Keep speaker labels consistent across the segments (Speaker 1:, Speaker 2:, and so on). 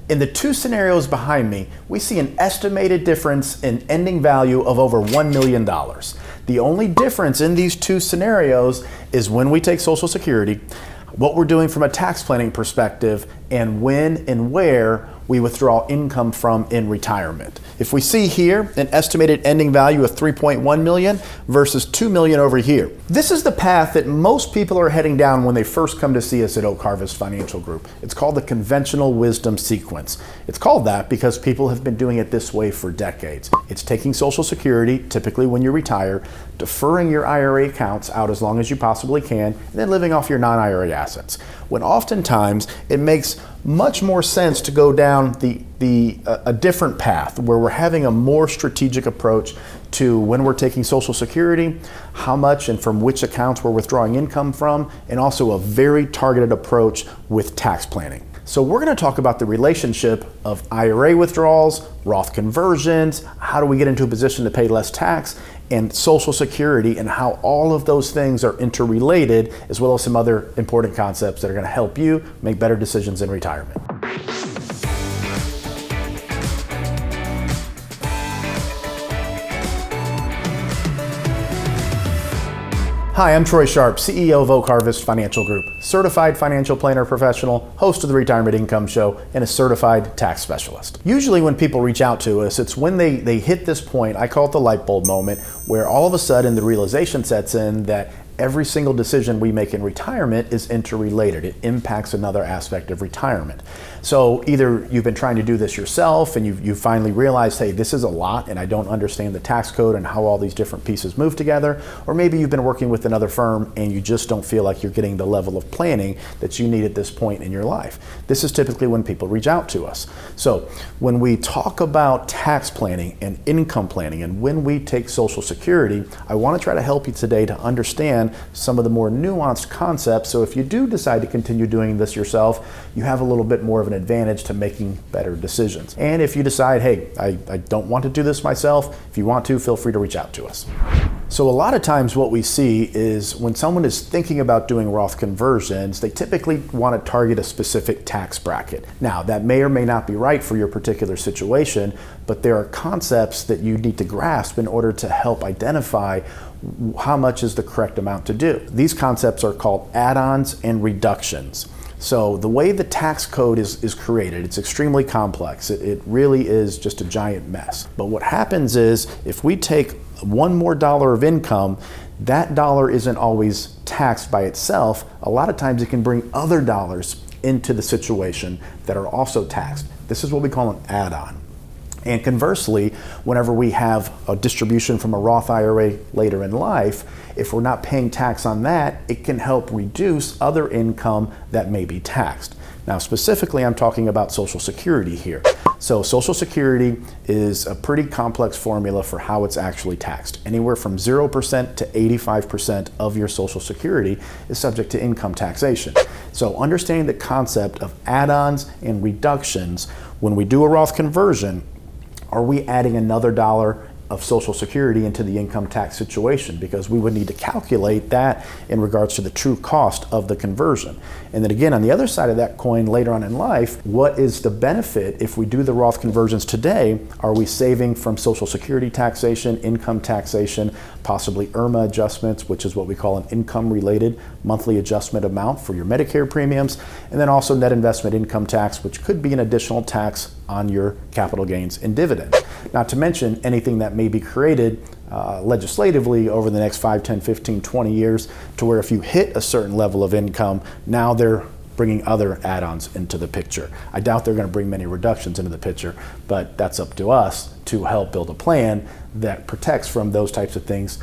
Speaker 1: In the two scenarios behind me, we see an estimated difference in ending value of over $1 million. The only difference in these two scenarios is when we take Social Security, what we're doing from a tax planning perspective, and when and where we withdraw income from in retirement. If we see here an estimated ending value of $3.1 million versus $2 million over here. This is the path that most people are heading down when they first come to see us at Oak Harvest Financial Group. It's called the conventional wisdom sequence. It's called that because people have been doing it this way for decades. It's taking Social Security, typically when you retire, deferring your IRA accounts out as long as you possibly can, and then living off your non-IRA assets. When oftentimes it makes much more sense to go down a different path where we're having a more strategic approach to when we're taking Social Security, how much and from which accounts we're withdrawing income from, and also a very targeted approach with tax planning. So we're going to talk about the relationship of IRA withdrawals, Roth conversions, how do we get into a position to pay less tax, and Social Security, and how all of those things are interrelated, as well as some other important concepts that are going to help you make better decisions in retirement. Hi, I'm Troy Sharpe, CEO of Oak Harvest Financial Group, certified financial planner professional, host of the Retirement Income Show, and a certified tax specialist. Usually when people reach out to us, it's when they hit this point, I call it the light bulb moment, where all of a sudden the realization sets in that every single decision we make in retirement is interrelated. It impacts another aspect of retirement. So either you've been trying to do this yourself and you finally realized, hey, this is a lot and I don't understand the tax code and how all these different pieces move together, or maybe you've been working with another firm and you just don't feel like you're getting the level of planning that you need at this point in your life. This is typically when people reach out to us. So when we talk about tax planning and income planning and when we take Social Security, I want to try to help you today to understand some of the more nuanced concepts. So if you do decide to continue doing this yourself, you have a little bit more of an advantage to making better decisions. And if you decide, hey, I don't want to do this myself, if you want to, feel free to reach out to us. So a lot of times what we see is when someone is thinking about doing Roth conversions, they typically want to target a specific tax bracket. Now, that may or may not be right for your particular situation, but there are concepts that you need to grasp in order to help identify how much is the correct amount to do. These concepts are called add-ons and reductions. So the way the tax code is created, it's extremely complex. It really is just a giant mess. But what happens is if we take one more dollar of income, that dollar isn't always taxed by itself. A lot of times it can bring other dollars into the situation that are also taxed. This is what we call an add-on. And conversely, whenever we have a distribution from a Roth IRA later in life, if we're not paying tax on that, it can help reduce other income that may be taxed. Now, specifically, I'm talking about Social Security here. So Social Security is a pretty complex formula for how it's actually taxed. Anywhere from 0% to 85% of your Social Security is subject to income taxation. So understanding the concept of add-ons and reductions, when we do a Roth conversion, are we adding another dollar of Social Security into the income tax situation? Because we would need to calculate that in regards to the true cost of the conversion. And then again, on the other side of that coin later on in life, what is the benefit if we do the Roth conversions today? Are we saving from Social Security taxation, income taxation, possibly IRMA adjustments, which is what we call an income-related monthly adjustment amount for your Medicare premiums, and then also net investment income tax, which could be an additional tax on your capital gains and dividends. Not to mention anything that may be created legislatively over the next 5, 10, 15, 20 years to where if you hit a certain level of income, now they're bringing other add-ons into the picture. I doubt they're going to bring many reductions into the picture, but that's up to us to help build a plan that protects from those types of things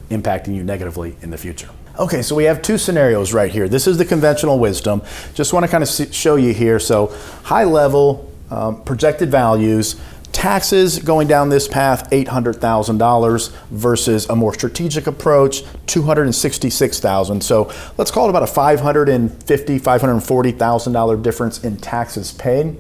Speaker 1: impacting you negatively in the future. Okay, so we have two scenarios right here. This is the conventional wisdom. Just want to kind of show you here. So high level, projected values, taxes going down this path, $800,000 versus a more strategic approach, $266,000. So let's call it about a $540,000 difference in taxes paid.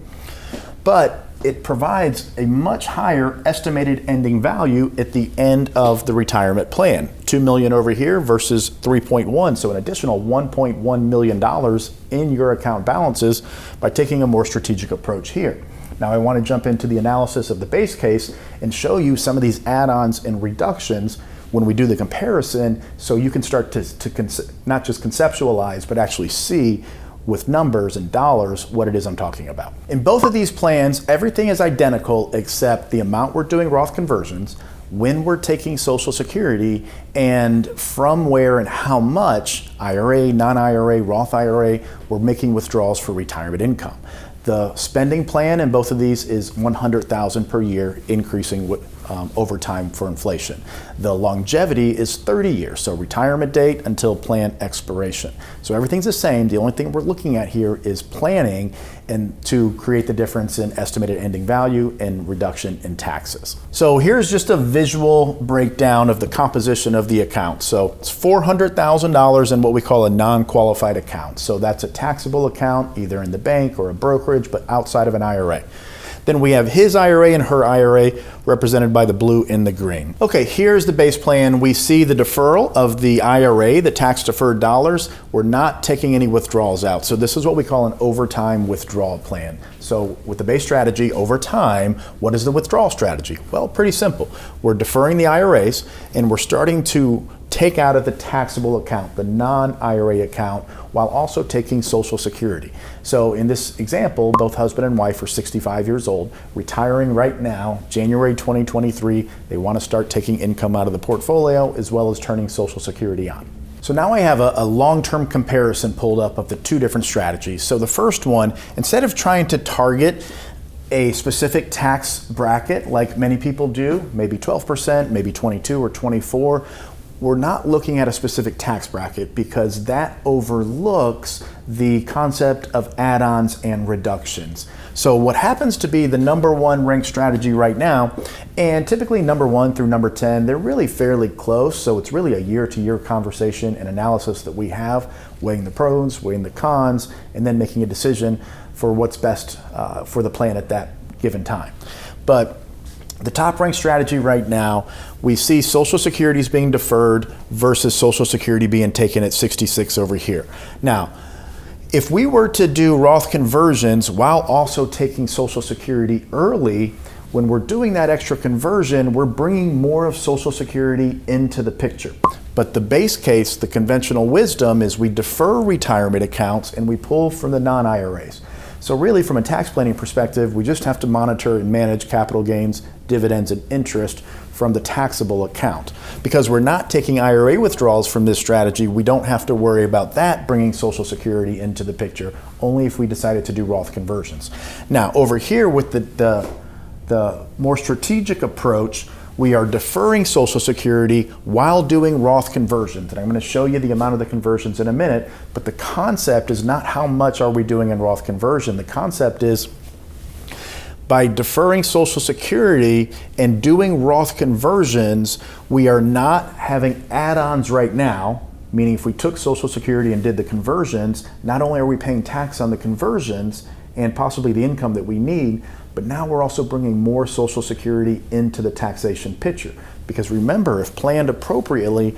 Speaker 1: But it provides a much higher estimated ending value at the end of the retirement plan. $2 million over here versus 3.1, so an additional $1.1 million in your account balances by taking a more strategic approach here. Now I want to jump into the analysis of the base case and show you some of these add-ons and reductions when we do the comparison, so you can start to not just conceptualize, but actually see with numbers and dollars what it is I'm talking about. In both of these plans, everything is identical except the amount we're doing Roth conversions, when we're taking Social Security, and from where and how much IRA, non-IRA, Roth IRA, we're making withdrawals for retirement income. The spending plan in both of these is $100,000 per year, increasing over time for inflation. The longevity is 30 years, so retirement date until plan expiration. So everything's the same. The only thing we're looking at here is planning and to create the difference in estimated ending value and reduction in taxes. So here's just a visual breakdown of the composition of the account. So it's $400,000 in what we call a non-qualified account. So that's a taxable account, either in the bank or a brokerage, but outside of an IRA. Then we have his IRA and her IRA represented by the blue and the green. Okay, here's the base plan. We see the deferral of the IRA, the tax deferred dollars. We're not taking any withdrawals out. So this is what we call an overtime withdrawal plan. So with the base strategy over time, what is the withdrawal strategy? Well, pretty simple. We're deferring the IRAs and we're starting to take out of the taxable account, the non-IRA account, while also taking Social Security. So in this example, both husband and wife are 65 years old, retiring right now, January 2023. They want to start taking income out of the portfolio as well as turning Social Security on. So now I have a long-term comparison pulled up of the two different strategies. So the first one, instead of trying to target a specific tax bracket like many people do, maybe 12%, maybe 22 or 24, we're not looking at a specific tax bracket because that overlooks the concept of add-ons and reductions. So what happens to be the number one ranked strategy right now, and typically number 1 through number 10, they're really fairly close, so it's really a year-to-year conversation and analysis that we have, weighing the pros, weighing the cons, and then making a decision for what's best for the plan at that given time. But the top ranked strategy right now, we see Social Security is being deferred versus Social Security being taken at 66 over here. Now, if we were to do Roth conversions while also taking Social Security early, when we're doing that extra conversion, we're bringing more of Social Security into the picture. But the base case, the conventional wisdom, is we defer retirement accounts and we pull from the non-IRAs. So really, from a tax planning perspective, we just have to monitor and manage capital gains, dividends, and interest from the taxable account. Because we're not taking IRA withdrawals from this strategy, we don't have to worry about that bringing Social Security into the picture, only if we decided to do Roth conversions. Now, over here with the more strategic approach, we are deferring Social Security while doing Roth conversions. And I'm going to show you the amount of the conversions in a minute, but the concept is not how much are we doing in Roth conversion. The concept is by deferring Social Security and doing Roth conversions, we are not having add-ons right now, meaning if we took Social Security and did the conversions, not only are we paying tax on the conversions and possibly the income that we need, but now we're also bringing more Social Security into the taxation picture. Because remember, if planned appropriately,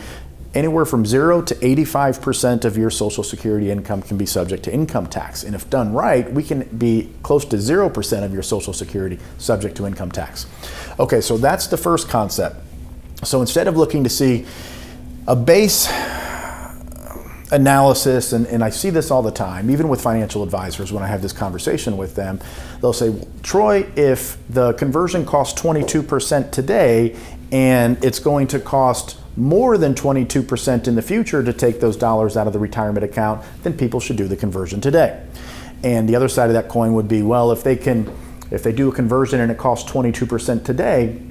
Speaker 1: anywhere from 0 to 85% of your Social Security income can be subject to income tax. And if done right, we can be close to 0% of your Social Security subject to income tax. Okay, so that's the first concept. So instead of looking to see a base analysis, and I see this all the time, even with financial advisors when I have this conversation with them, they'll say, Troy, if the conversion costs 22% today and it's going to cost more than 22% in the future to take those dollars out of the retirement account, then people should do the conversion today. And the other side of that coin would be, well, if they do a conversion and it costs 22% today,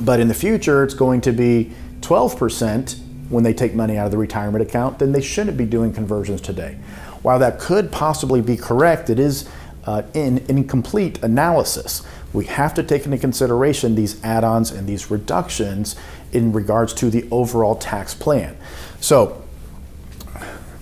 Speaker 1: but in the future it's going to be 12% when they take money out of the retirement account, then they shouldn't be doing conversions today. While that could possibly be correct, it is an incomplete analysis. We have to take into consideration these add-ons and these reductions in regards to the overall tax plan. So,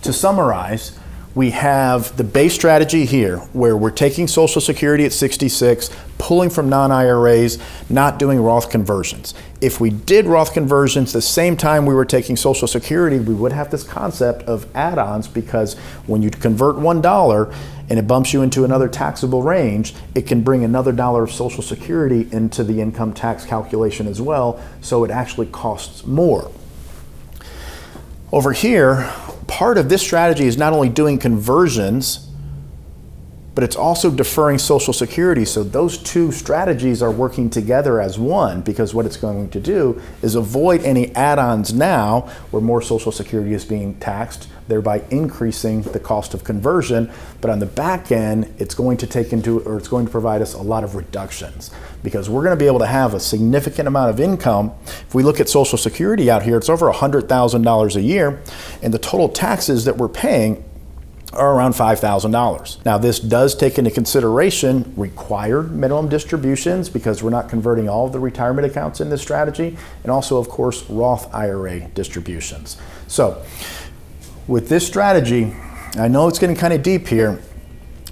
Speaker 1: to summarize, we have the base strategy here where we're taking Social Security at 66, pulling from non-IRAs, not doing Roth conversions. If we did Roth conversions the same time we were taking Social Security, we would have this concept of add-ons, because when you convert $1 and it bumps you into another taxable range, it can bring another dollar of Social Security into the income tax calculation as well, so it actually costs more. Over here, part of this strategy is not only doing conversions, but it's also deferring Social Security. So those two strategies are working together as one, because what it's going to do is avoid any add-ons now where more Social Security is being taxed, thereby increasing the cost of conversion. But on the back end, it's going to provide us a lot of reductions, because we're going to be able to have a significant amount of income. If we look at Social Security out here, it's over $100,000 a year, and the total taxes that we're paying are around $5,000. Now, this does take into consideration required minimum distributions, because we're not converting all of the retirement accounts in this strategy, and also, of course, Roth IRA distributions. So with this strategy, I know it's getting kind of deep here,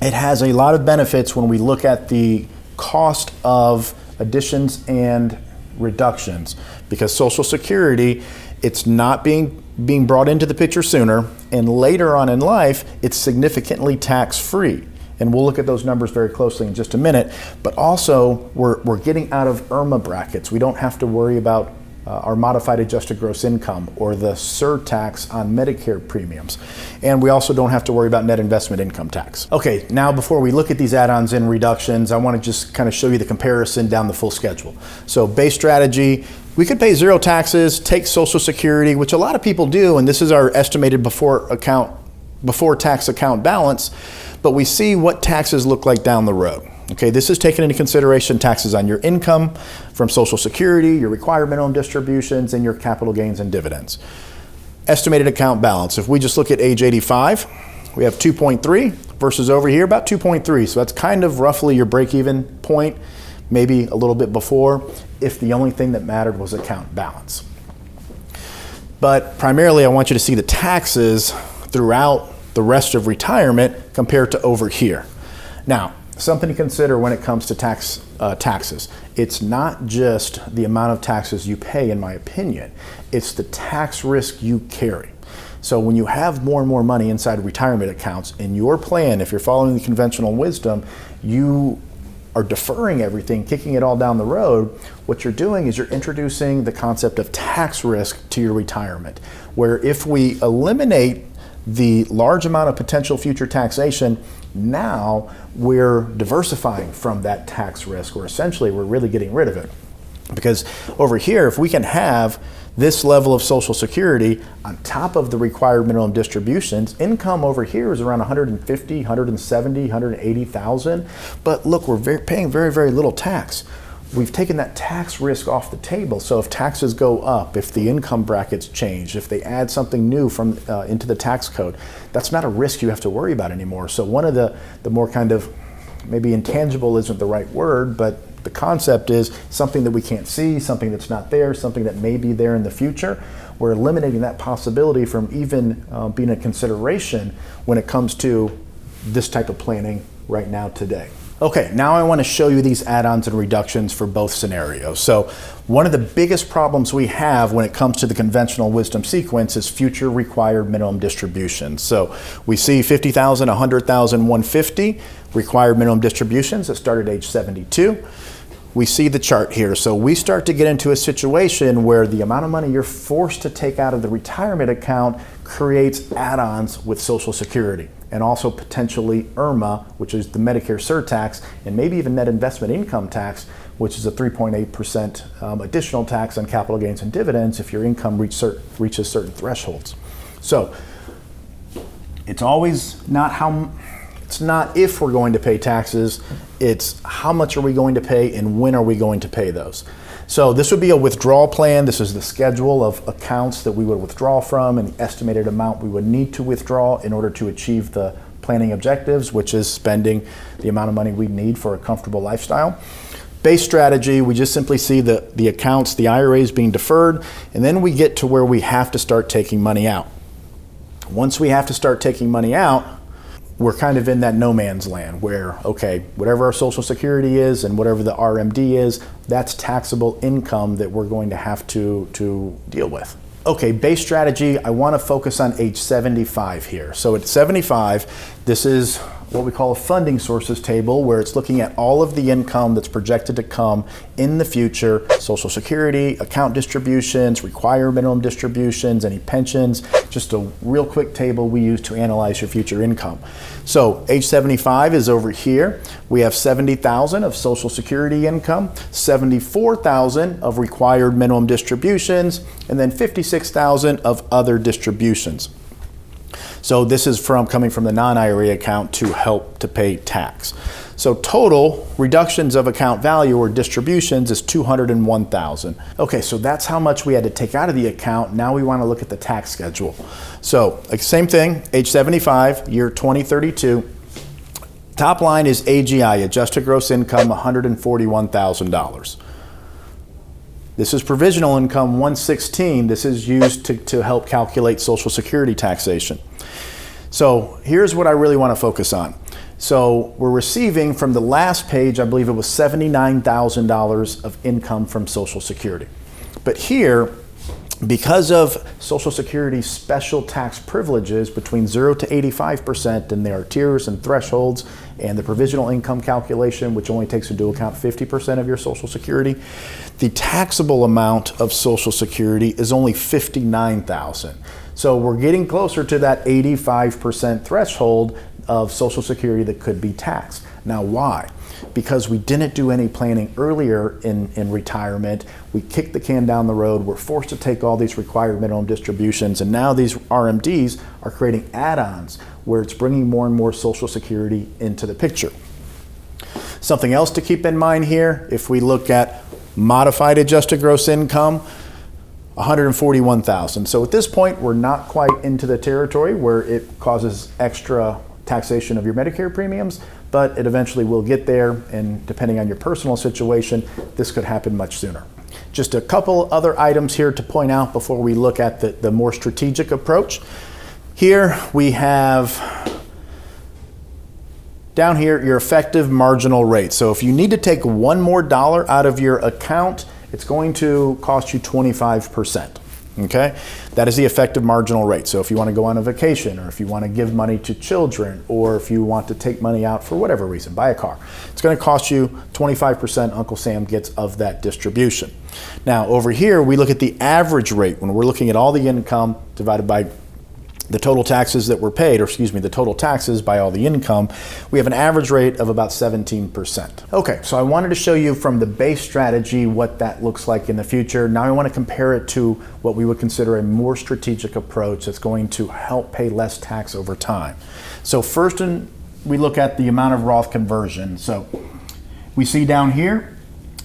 Speaker 1: it has a lot of benefits when we look at the cost of additions and reductions, because Social Security, it's not being brought into the picture sooner, and later on in life, it's significantly tax-free. And we'll look at those numbers very closely in just a minute. But also, we're getting out of IRMA brackets. We don't have to worry about our modified adjusted gross income or the surtax on Medicare premiums. And we also don't have to worry about net investment income tax. Okay, now before we look at these add-ons and reductions, I want to just kind of show you the comparison down the full schedule. So base strategy, we could pay zero taxes, take Social Security, which a lot of people do, and this is our estimated before tax account balance, but we see what taxes look like down the road. Okay, this is taking into consideration taxes on your income from Social Security, your required minimum distributions, and your capital gains and dividends. Estimated account balance, if we just look at age 85, we have 2.3 versus over here about 2.3. So that's kind of roughly your break-even point, maybe a little bit before, if the only thing that mattered was account balance. But primarily, I want you to see the taxes throughout the rest of retirement compared to over here. Now, something to consider when it comes to taxes. It's not just the amount of taxes you pay, in my opinion. It's the tax risk you carry. So when you have more and more money inside retirement accounts, in your plan, if you're following the conventional wisdom, you are deferring everything, kicking it all down the road. What you're doing is you're introducing the concept of tax risk to your retirement, where if we eliminate the large amount of potential future taxation, now we're diversifying from that tax risk, or essentially we're really getting rid of it. Because over here, if we can have this level of Social Security on top of the required minimum distributions, income over here is around 150, 170, 180,000. But look, we're paying very, very little tax. We've taken that tax risk off the table. So if taxes go up, if the income brackets change, if they add something new from into the tax code, that's not a risk you have to worry about anymore. So one of the more kind of, maybe intangible isn't the right word, but the concept is something that we can't see, something that's not there, something that may be there in the future. We're eliminating that possibility from even being a consideration when it comes to this type of planning right now today. Okay, now I want to show you these add-ons and reductions for both scenarios. So one of the biggest problems we have when it comes to the conventional wisdom sequence is future required minimum distributions. So we see 50,000, 100,000, 150 required minimum distributions that start at age 72. We see the chart here. So we start to get into a situation where the amount of money you're forced to take out of the retirement account creates add-ons with Social Security, and also potentially IRMA, which is the Medicare surtax, and maybe even net investment income tax, which is a 3.8% additional tax on capital gains and dividends if your income reaches certain thresholds. So it's always it's not if we're going to pay taxes, it's how much are we going to pay and when are we going to pay those. So this would be a withdrawal plan. This is the schedule of accounts that we would withdraw from and the estimated amount we would need to withdraw in order to achieve the planning objectives, which is spending the amount of money we need for a comfortable lifestyle. Base strategy, we just simply see the accounts, the IRAs being deferred, and then we get to where we have to start taking money out. Once we have to start taking money out, we're kind of in that no man's land where, okay, whatever our Social Security is and whatever the RMD is, that's taxable income that we're going to have to deal with. Okay, base strategy, I want to focus on age 75 here. So at 75, this is what we call a funding sources table, where it's looking at all of the income that's projected to come in the future: Social Security, account distributions, required minimum distributions, any pensions. Just a real quick table we use to analyze your future income. So age 75 is over here. We have $70,000 of Social Security income, $74,000 of required minimum distributions, and then $56,000 of other distributions. So this is coming from the non-IRA account to help to pay tax. So total reductions of account value or distributions is $201,000. Okay, so that's how much we had to take out of the account. Now we want to look at the tax schedule. So same thing, age 75, year 2032. Top line is AGI, adjusted gross income, $141,000. This is provisional income 116. This is used to help calculate Social Security taxation. So here's what I really want to focus on. So we're receiving from the last page, I believe it was $79,000 of income from Social Security. But here, because of Social Security's special tax privileges between 0 to 85%, and there are tiers and thresholds, and the provisional income calculation, which only takes into account 50% of your Social Security, the taxable amount of Social Security is only $59,000. So we're getting closer to that 85% threshold of Social Security that could be taxed. Now why? Because we didn't do any planning earlier in retirement. We kicked the can down the road. We're forced to take all these required minimum distributions, and now these RMDs are creating add-ons where it's bringing more and more Social Security into the picture. Something else to keep in mind here, if we look at modified adjusted gross income, $141,000. So at this point, we're not quite into the territory where it causes extra taxation of your Medicare premiums, but it eventually will get there, and depending on your personal situation, this could happen much sooner. Just a couple other items here to point out before we look at the more strategic approach. Here we have down here your effective marginal rate. So if you need to take one more dollar out of your account, it's going to cost you 25%. Okay, that is the effective marginal rate. So if you want to go on a vacation, or if you want to give money to children, or if you want to take money out for whatever reason, buy a car, it's going to cost you 25% Uncle Sam gets of that distribution. Now over here, we look at the average rate when we're looking at all the income divided by the total taxes that were paid, or excuse me, the total taxes by all the income. We have an average rate of about 17%. Okay, so I wanted to show you from the base strategy what that looks like in the future. Now I want to compare it to what we would consider a more strategic approach that's going to help pay less tax over time. So first, we look at the amount of Roth conversion. So we see down here,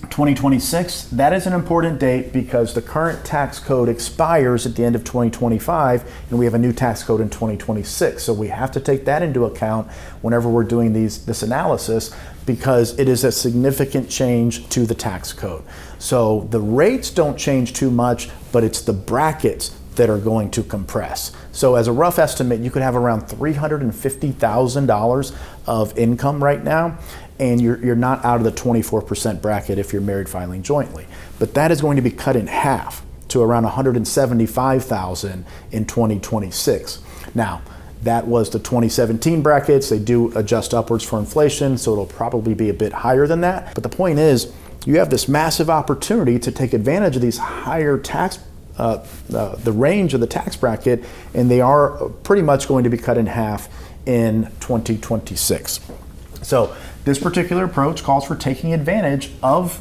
Speaker 1: 2026, that is an important date because the current tax code expires at the end of 2025, and we have a new tax code in 2026. So we have to take that into account whenever we're doing this analysis, because it is a significant change to the tax code. So the rates don't change too much, but it's the brackets that are going to compress. So as a rough estimate, you could have around $350,000 of income right now, and you're not out of the 24% bracket if you're married filing jointly. But that is going to be cut in half to around $175,000 in 2026. Now, that was the 2017 brackets. They do adjust upwards for inflation, so it'll probably be a bit higher than that. But the point is, you have this massive opportunity to take advantage of these higher tax the range of the tax bracket, and they are pretty much going to be cut in half in 2026. So this particular approach calls for taking advantage of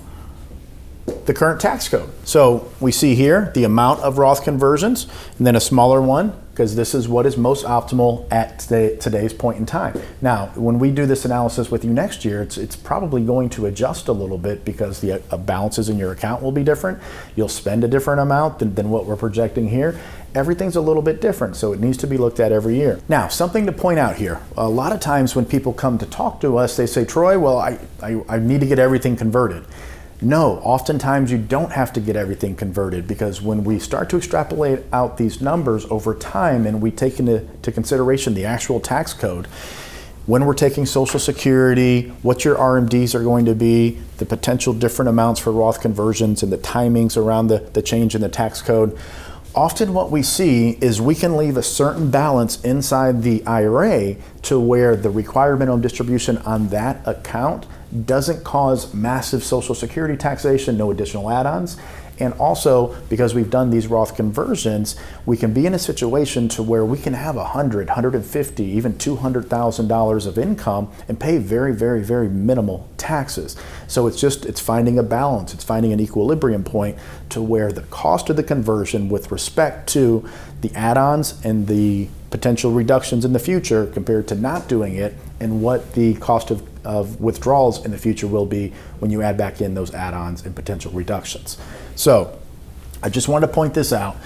Speaker 1: the current tax code. So we see here the amount of Roth conversions, and then a smaller one, because this is what is most optimal at today's point in time. Now, when we do this analysis with you next year, it's probably going to adjust a little bit because the balances in your account will be different. You'll spend a different amount than what we're projecting here. Everything's a little bit different, so it needs to be looked at every year. Now, something to point out here. A lot of times when people come to talk to us, they say, Troy, well, I need to get everything converted. No, oftentimes you don't have to get everything converted, because when we start to extrapolate out these numbers over time and we take into consideration the actual tax code, when we're taking Social Security, what your RMDs are going to be, the potential different amounts for Roth conversions, and the timings around the change in the tax code. Often what we see is we can leave a certain balance inside the IRA to where the required minimum distribution on that account doesn't cause massive Social Security taxation, no additional add-ons. And also, because we've done these Roth conversions, we can be in a situation to where we can have $100,000, $150,000, even $200,000 of income and pay very, very, very minimal taxes. So it's finding a balance. It's finding an equilibrium point to where the cost of the conversion with respect to the add-ons and the potential reductions in the future compared to not doing it, and what the cost of withdrawals in the future will be when you add back in those add-ons and potential reductions. So I just wanted to point this out,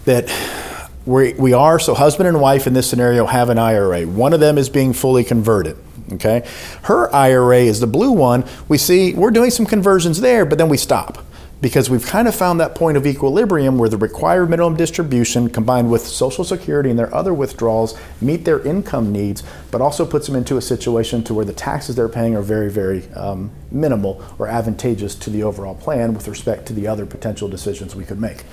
Speaker 1: that so husband and wife in this scenario have an IRA. One of them is being fully converted. Okay, her IRA is the blue one. We see we're doing some conversions there, but then we stop, because we've kind of found that point of equilibrium where the required minimum distribution combined with Social Security and their other withdrawals meet their income needs, but also puts them into a situation to where the taxes they're paying are very, very minimal or advantageous to the overall plan with respect to the other potential decisions we could make.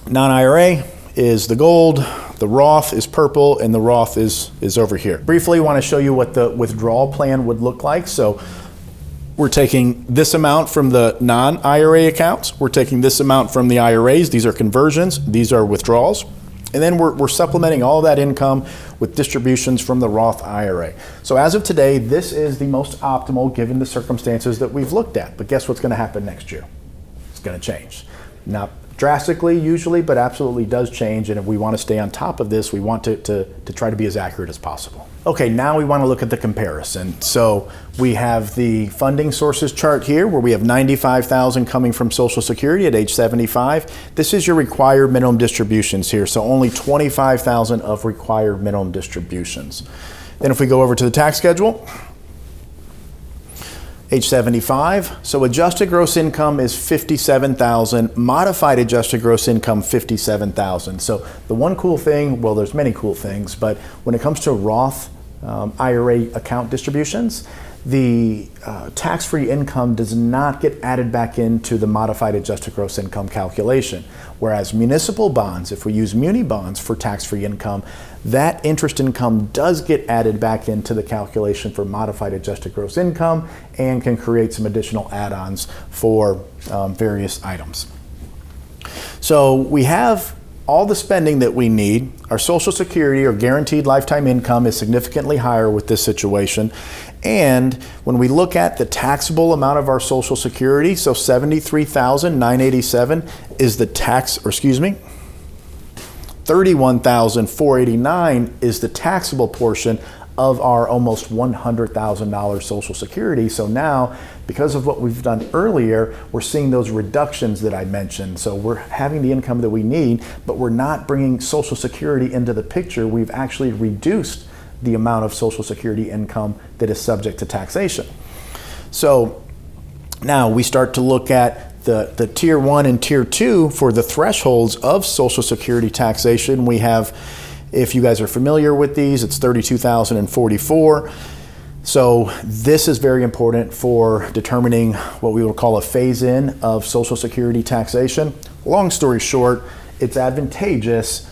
Speaker 1: Non-IRA is the gold, the Roth is purple, and the Roth is over here. Briefly, I want to show you what the withdrawal plan would look like. So we're taking this amount from the non-IRA accounts. We're taking this amount from the IRAs. These are conversions. These are withdrawals. And then we're supplementing all of that income with distributions from the Roth IRA. So as of today, this is the most optimal given the circumstances that we've looked at. But guess what's going to happen next year? It's going to change. Not drastically usually, but absolutely does change. And if we want to stay on top of this, we want to try to be as accurate as possible. Okay, now we want to look at the comparison. So we have the funding sources chart here where we have $95,000 coming from Social Security at age 75. This is your required minimum distributions here. So only $25,000 of required minimum distributions. Then if we go over to the tax schedule, age 75, so adjusted gross income is $57,000, modified adjusted gross income $57,000. So the one cool thing, well, there's many cool things, but when it comes to Roth IRA account distributions, the tax-free income does not get added back into the modified adjusted gross income calculation. Whereas municipal bonds, if we use muni bonds for tax-free income, that interest income does get added back into the calculation for modified adjusted gross income and can create some additional add-ons for various items. So we have all the spending that we need. Our Social Security or guaranteed lifetime income is significantly higher with this situation. And when we look at the taxable amount of our Social Security, so $73,987 is the $31,489 is the taxable portion of our almost $100,000 Social Security. So now, because of what we've done earlier, we're seeing those reductions that I mentioned. So we're having the income that we need, but we're not bringing Social Security into the picture. We've actually reduced the amount of Social Security income that is subject to taxation. So now we start to look at the tier 1 and tier 2 for the thresholds of Social Security taxation. We have, if you guys are familiar with these, it's $32,044. So this is very important for determining what we would call a phase-in of Social Security taxation. Long story short, it's advantageous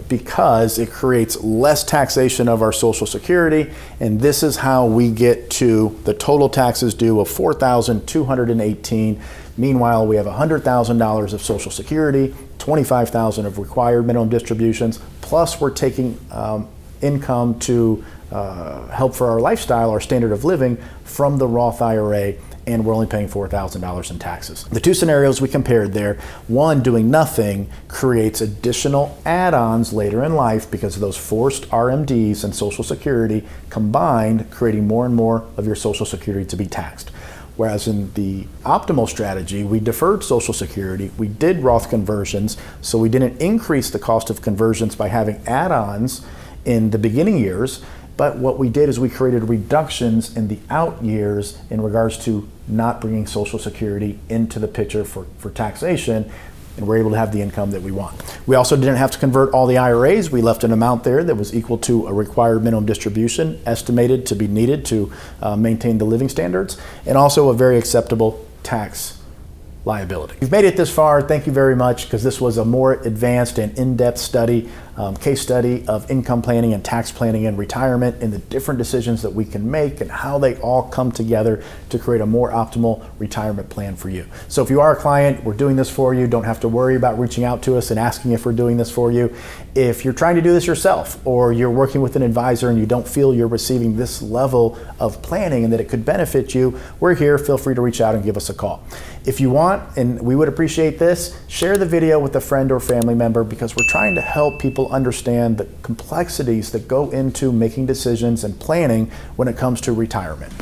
Speaker 1: because it creates less taxation of our Social Security, and this is how we get to the total taxes due of $4,218. Meanwhile, we have $100,000 of Social Security, $25,000 of required minimum distributions, plus we're taking income to help for our lifestyle, our standard of living, from the Roth IRA, and we're only paying $4,000 in taxes. The two scenarios we compared there, one, doing nothing creates additional add-ons later in life because of those forced RMDs and Social Security combined, creating more and more of your Social Security to be taxed. Whereas in the optimal strategy, we deferred Social Security, we did Roth conversions, so we didn't increase the cost of conversions by having add-ons in the beginning years, but what we did is we created reductions in the out years in regards to not bringing Social Security into the picture for taxation, and we're able to have the income that we want. We also didn't have to convert all the IRAs. We left an amount there that was equal to a required minimum distribution estimated to be needed to maintain the living standards, and also a very acceptable tax liability. If you've made it this far, thank you very much, because this was a more advanced and in-depth study, case study of income planning and tax planning and retirement, and the different decisions that we can make and how they all come together to create a more optimal retirement plan for you. So if you are a client, we're doing this for you. Don't have to worry about reaching out to us and asking if we're doing this for you. If you're trying to do this yourself, or you're working with an advisor and you don't feel you're receiving this level of planning and that it could benefit you, we're here. Feel free to reach out and give us a call. If you want, and we would appreciate this, share the video with a friend or family member, because we're trying to help people understand the complexities that go into making decisions and planning when it comes to retirement.